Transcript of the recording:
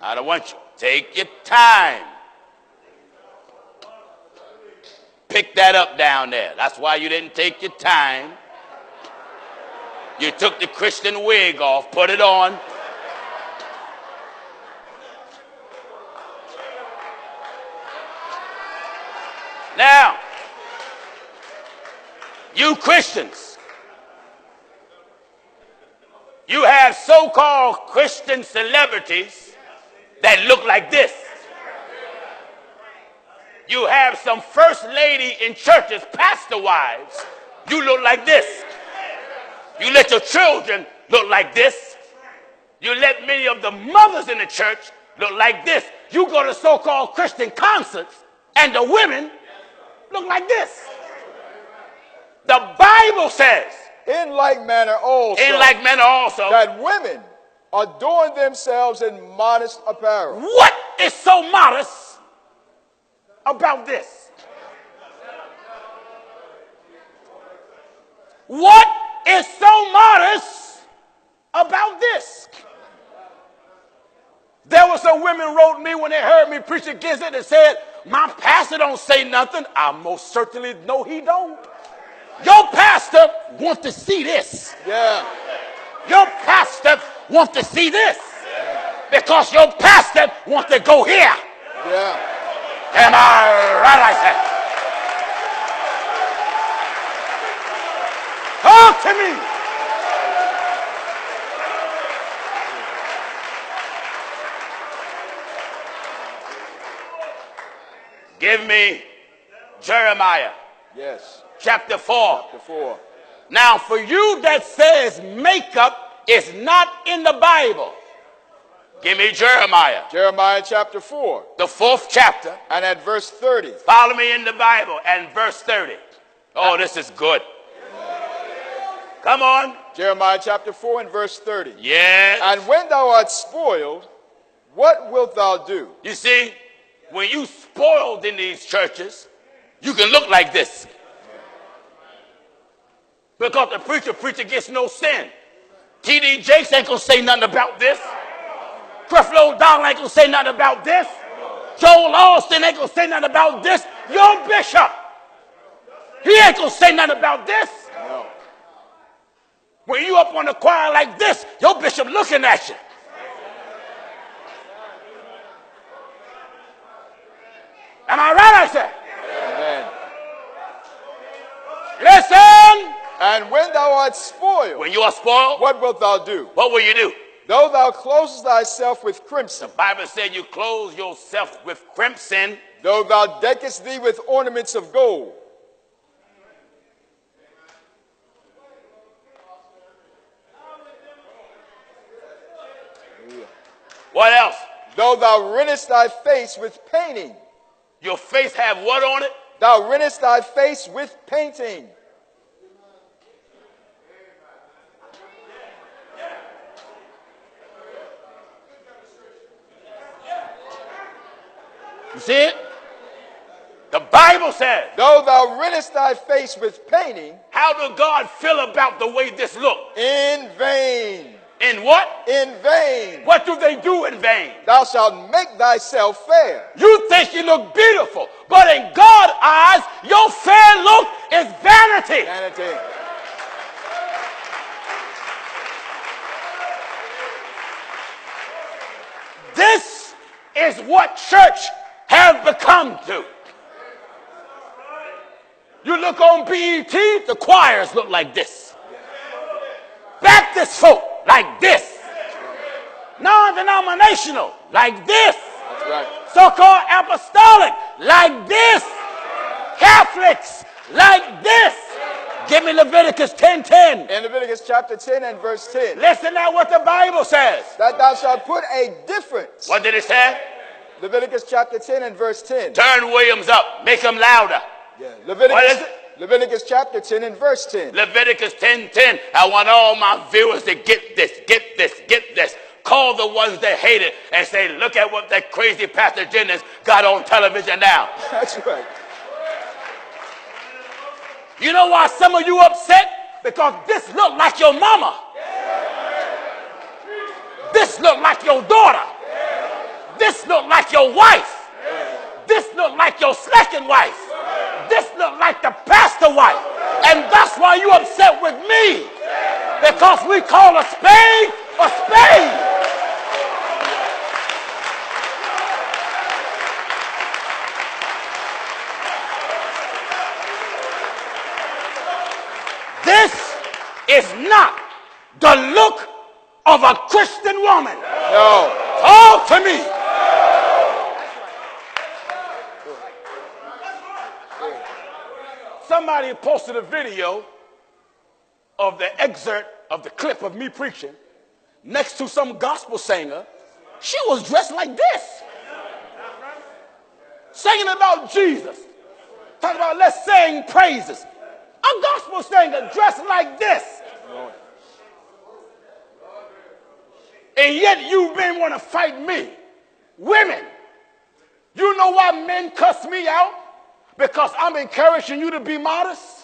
I don't want you. Take your time. Pick that up down there. That's why you didn't take your time. You took the Christian wig off, put it on. Now, you Christians, you have so-called Christian celebrities that look like this. You have some first lady in churches, pastor wives. You look like this. You let your children look like this. You let many of the mothers in the church look like this. You go to so-called Christian concerts and the women look like this. The Bible says, in like manner also, that women adorn themselves in modest apparel. What is so modest about this? What is so modest about this? There were some women wrote me when they heard me preach against it and said, my pastor don't say nothing. I most certainly know he don't. Your pastor wants to see this. Yeah. Your pastor wants to see this. Because your pastor wants to go here. Yeah. Am I right like that? Talk to me. Give me Jeremiah. Yes. Chapter 4. Chapter 4. Now, for you that says makeup is not in the Bible, give me Jeremiah. Jeremiah chapter 4. The 4th chapter. And at verse 30. Follow me in the Bible and verse 30. Oh, this is good. Come on. Jeremiah chapter 4 and verse 30. Yes. And when thou art spoiled, what wilt thou do? You see, when you spoiled in these churches, you can look like this. Because the preacher preach against no sin. T.D. Jakes ain't going to say nothing about this. Creflo Dollar ain't going to say nothing about this. Joel Austin ain't going to say nothing about this. Your bishop, he ain't going to say nothing about this. No. When you up on the choir like this, your bishop looking at you. Am I right, I say? Amen. Listen. And when thou art spoiled. When you are spoiled. What wilt thou do? What will you do? Though thou closest thyself with crimson. The Bible said you clothe yourself with crimson. Though thou deckest thee with ornaments of gold. What else? Though thou rentest thy face with painting. Your face have what on it? Thou rentest thy face with painting. You see it? The Bible says. Though thou rentest thy face with painting. How does God feel about the way this looks? In vain. In what? In vain. What do they do in vain? Thou shalt make thyself fair. You think you look beautiful, but in God's eyes, your fair look is vanity. Vanity. This is what church has become to. You look on BET, the choirs look like this. Baptist folk like this. Non-denominational like this. That's right. So-called apostolic like this. Catholics like this. Give me Leviticus 10:10. In Leviticus chapter 10 and verse 10. Listen now what the Bible says. That thou shalt put a difference. What did it say? Leviticus chapter 10 and verse 10. Turn Williams up. Make him louder. Yeah. What is it? Leviticus chapter 10 and verse 10. Leviticus 10:10. I want all my viewers to get this, get this, get this. Call the ones that hate it and say, look at what that crazy Pastor Jennings got on television now. That's right. You know why some of you upset? Because this look like your mama. This look like your daughter. your wife. This look like your second wife. This look like the pastor wife. And that's why you upset with me. Because we call a spade a spade. This is not the look of a Christian woman. No. Talk to me. Somebody posted a video of the excerpt of the clip of me preaching next to some gospel singer. She was dressed like this, singing about Jesus, talking about let's sing praises. A gospel singer dressed like this. And yet you men want to fight me. Women, you know why men cuss me out? Because I'm encouraging you to be modest.